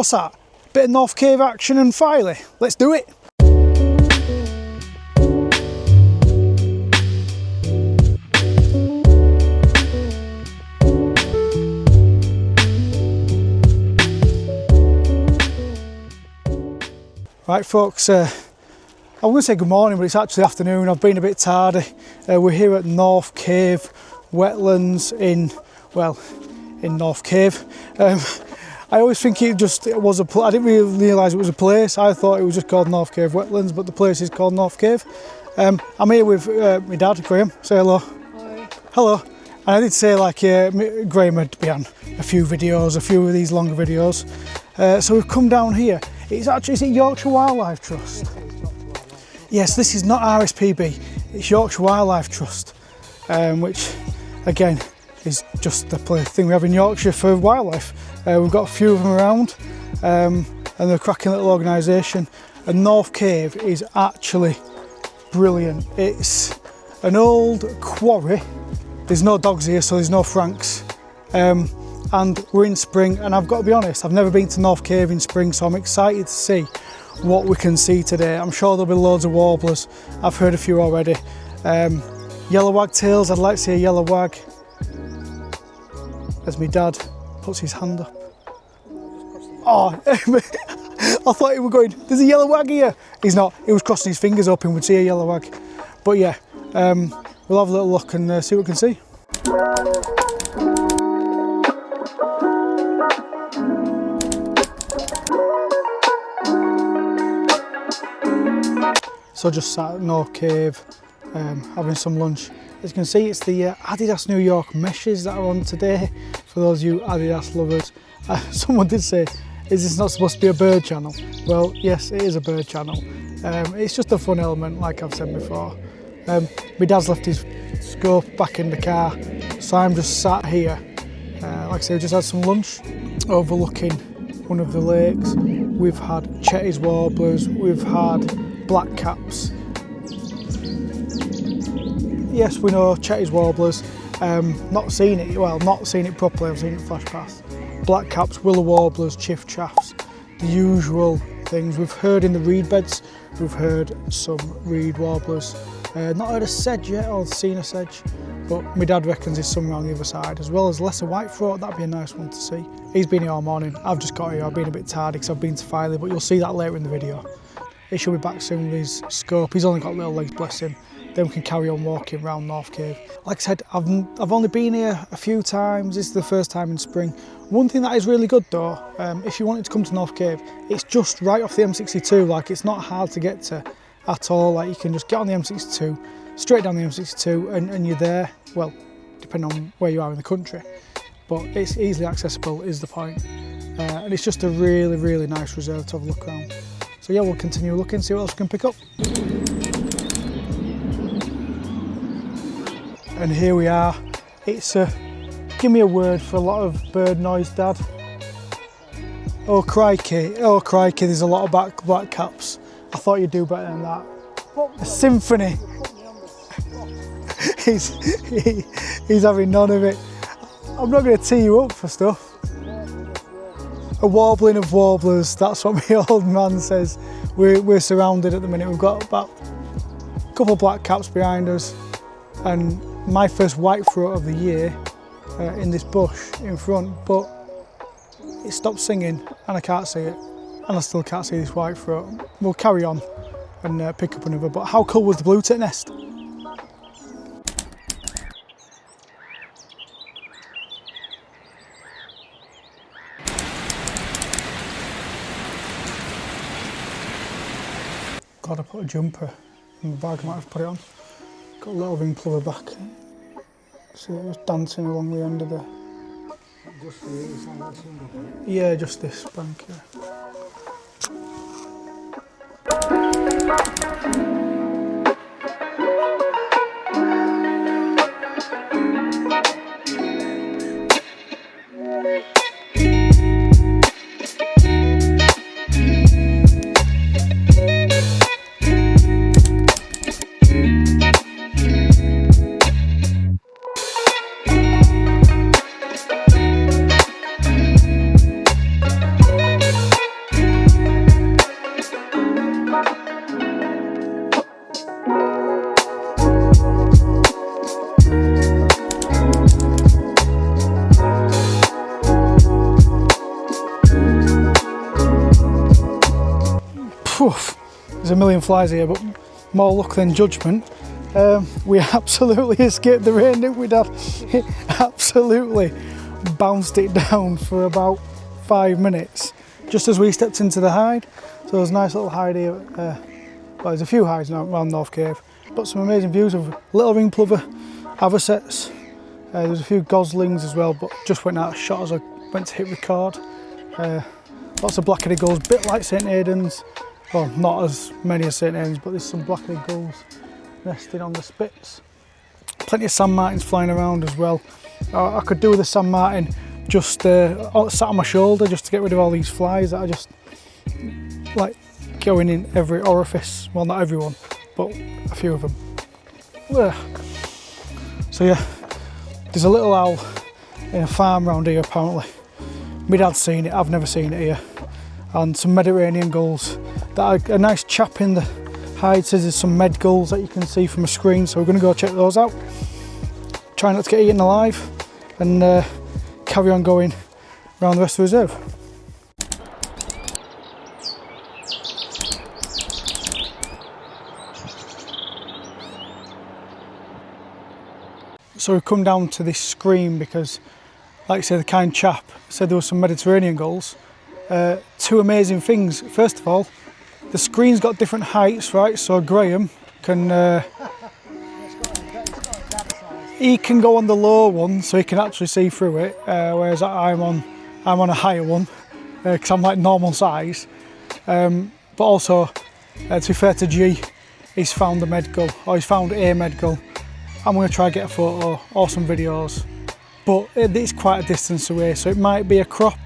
What's that? Bit of North Cave action and Filey. Let's do it. Right folks, I'm going to say good morning, but it's actually afternoon. I've been a bit tardy. We're here at North Cave Wetlands in North Cave. I always think it was a I didn't really realise it was a place. I thought it was just called North Cave Wetlands, but the place is called North Cave. I'm here with my dad, Graham. Say hello. Hi. Hello. And I did say Graham had been on a few of these longer videos. So we've come down here. It's actually, is it Yorkshire Wildlife Trust? Yes, this is not RSPB, it's Yorkshire Wildlife Trust, which again is just the thing we have in Yorkshire for wildlife. We've got a few of them around, and they're a cracking little organisation. And North Cave is actually brilliant. It's an old quarry. There's no dogs here, so there's no Franks. And we're in spring, and I've got to be honest, I've never been to North Cave in spring, so I'm excited to see what we can see today. I'm sure there'll be loads of warblers. I've heard a few already. Yellow wagtails, I'd like to see a yellow wag. As my dad puts his hand up. Oh, I thought he was going, there's a yellow wag here. He's not, he was crossing his fingers hoping we'd see a yellow wag. But yeah, we'll have a little look and see what we can see. So just sat at North Cave, having some lunch. As you can see, it's the Adidas New York meshes that are on today, for those of you Adidas lovers. Someone did say, is this not supposed to be a bird channel? Well, yes, it is a bird channel. It's just a fun element, like I've said before. My dad's left his scope back in the car, so I'm just sat here. Like I say, we just had some lunch, overlooking one of the lakes. We've had Chetty's warblers, we've had black caps. Yes, we know Chetty's warblers. Not seen it properly, I've seen it flash past. Black caps, willow warblers, chiff chaffs, the usual things. We've heard in the reed beds, we've heard some reed warblers. Not heard a sedge yet, or seen a sedge, but my dad reckons there's some around the other side, as well as lesser whitethroat. That'd be a nice one to see. He's been here all morning. I've just got here, I've been a bit tardy because I've been to Filey, but you'll see that later in the video. He should be back soon with his scope. He's only got little legs, bless him. Then we can carry on walking around North Cave. Like I said, I've only been here a few times. This is the first time in spring. One thing that is really good though, if you wanted to come to North Cave, it's just right off the M62. Like, it's not hard to get to at all. Like, you can just get on the M62, straight down the M62, and you're there. Well, depending on where you are in the country, but it's easily accessible is the point. And it's just a really, really nice reserve to have a look around. So yeah, we'll continue looking, see what else we can pick up. And here we are. It's give me a word for a lot of bird noise, Dad. Oh crikey, there's a lot of black caps. I thought you'd do better than that. A symphony. he's having none of it. I'm not going to tee you up for stuff. A warbling of warblers, that's what my old man says. We're surrounded at the minute. We've got about a couple of black caps behind us, and my first whitethroat of the year in this bush in front, but it stopped singing and I can't see it, and I still can't see this whitethroat. We'll carry on and pick up another, but how cool was the blue tit nest? God, I put a jumper in the bag, I might have put it on. Got a little ring plover back. See, it was dancing along the end of the... Just the inside, yeah, just this bank, yeah. there's a million flies here, but more luck than judgment. We absolutely escaped the rain, didn't we, Dad? It absolutely bounced it down for about 5 minutes, just as we stepped into the hide. So there's a nice little hide here. Well, there's a few hides now around North Cave, but some amazing views of little ring plover, avocets. There's a few goslings as well, but just went out of shot as I went to hit record. Lots of black-headed gulls, bit like St Aidan's. Well, not as many as St Aidan's, but there's some black-headed gulls nesting on the spits. Plenty of sand martins flying around as well. I could do with a sand martin just sat on my shoulder just to get rid of all these flies that are just like going in every orifice. Well, not everyone, but a few of them. Ugh. So yeah, there's a little owl in a farm around here apparently. My dad's seen it, I've never seen it here. And some Mediterranean gulls. That a nice chap in the hide says there's some med gulls that you can see from a screen, so we're going to go check those out. Try not to get eaten alive and carry on going around the rest of the reserve. So we've come down to this screen because, like I say, the kind chap said there was some Mediterranean gulls. Two amazing things. First of all, the screen's got different heights, right? So Graham can he can go on the low one, so he can actually see through it, whereas I'm on a higher one because I'm like normal size. But also, to be fair to G, he's found a med gull, or he's found a med gull. I'm going to try and get a photo or some videos, but it's quite a distance away, so it might be a crop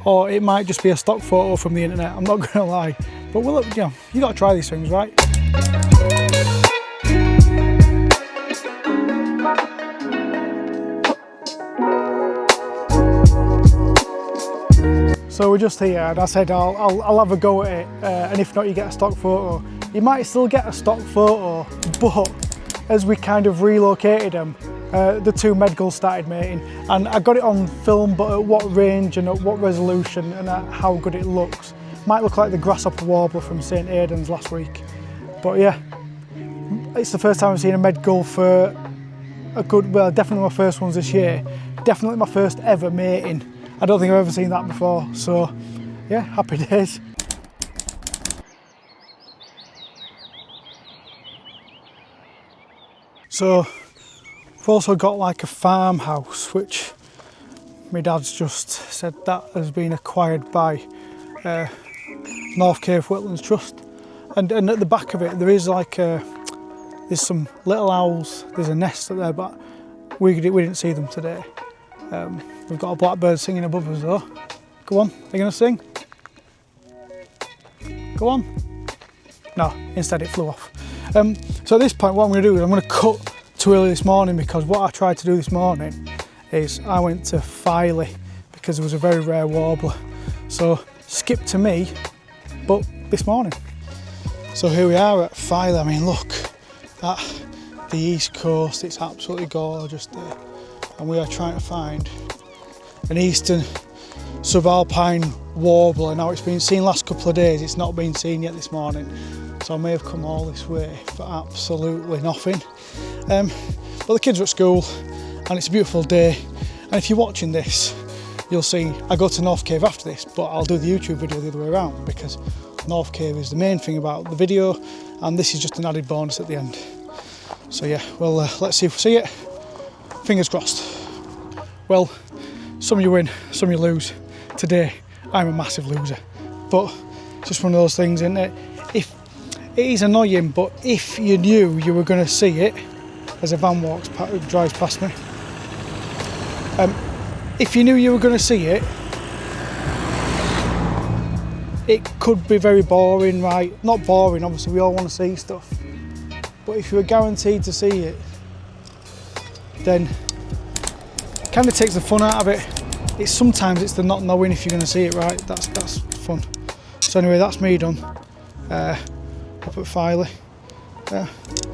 or it might just be a stock photo from the internet. I'm not going to lie, but we'll, you know, you got to try these things, right? So we're just here, and I said I'll have a go at it, and if not, you get a stock photo. You might still get a stock photo, but as we kind of relocated them, the two med gulls started mating, and I got it on film, but at what range and at what resolution and at how good it looks. Might look like the grasshopper warbler from St Aidan's last week, but yeah, it's the first time I've seen a med gull for a good, well, definitely my first ones this year, definitely my first ever mating. I don't think I've ever seen that before, so yeah, happy days. So we've also got like a farmhouse, which my dad's just said that has been acquired by North Cave Wetlands Trust, and at the back of it there is like there's some little owls. There's a nest up there, but we didn't see them today. We've got a blackbird singing above us though. Go on, are you going to sing? Go on. No, instead it flew off. So at this point what I'm going to do is I'm going to cut too early this morning, because what I tried to do this morning is I went to Filey because there was a very rare warbler. So skip to me, but this morning. So here we are at Filey. I mean, look at the east coast, it's absolutely gorgeous there. And we are trying to find an Eastern Subalpine Warbler. Now, it's been seen last couple of days, it's not been seen yet this morning, so I may have come all this way for absolutely nothing. But the kids are at school and it's a beautiful day, and if you're watching this you'll see I go to North Cave after this, but I'll do the YouTube video the other way around because North Cave is the main thing about the video and this is just an added bonus at the end. So yeah, well, let's see if we see it. Fingers crossed. Well, some you win, some you lose. Today, I'm a massive loser. But it's just one of those things, isn't it? It is annoying, but if you knew you were going to see it, as a van drives past me, if you knew you were going to see it, it could be very boring, right? Not boring, obviously, we all want to see stuff. But if you were guaranteed to see it, then it kind of takes the fun out of it. Sometimes it's the not knowing if you're going to see it, right? That's fun. So anyway, that's me done. Up at Filey.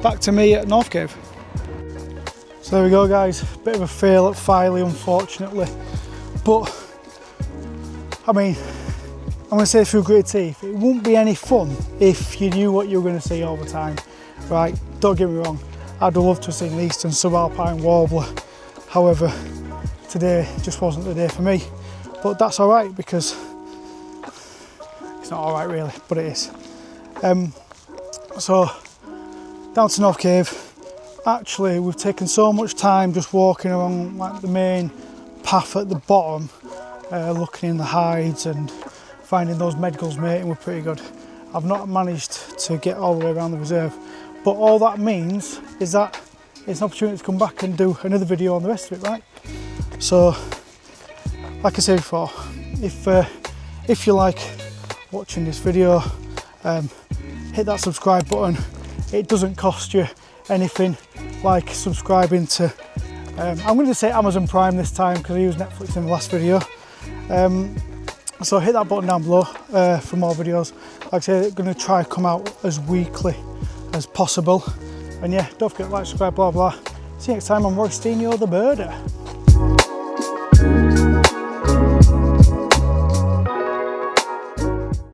Back to me at North Cave. So there we go, guys. Bit of a fail at Filey, unfortunately. But I mean, I'm going to say through gritted teeth, it wouldn't be any fun if you knew what you were going to see all the time, right? Don't get me wrong, I'd love to have seen an Eastern Subalpine Warbler. However, today just wasn't the day for me. But that's all right, because it's not all right really, but it is. So down to North Cave. Actually, we've taken so much time just walking along like the main path at the bottom, looking in the hides and finding those med gulls mating were pretty good. I've not managed to get all the way around the reserve, but all that means is that it's an opportunity to come back and do another video on the rest of it, right? So, like I said before, if you like watching this video, hit that subscribe button. It doesn't cost you anything, like subscribing to, I'm going to say Amazon Prime this time because I used Netflix in the last video. So hit that button down below for more videos. Like I say, I'm going to try to come out as weekly as possible. And yeah, don't forget to like, subscribe, blah blah. See you next time on Roystinho the Birder.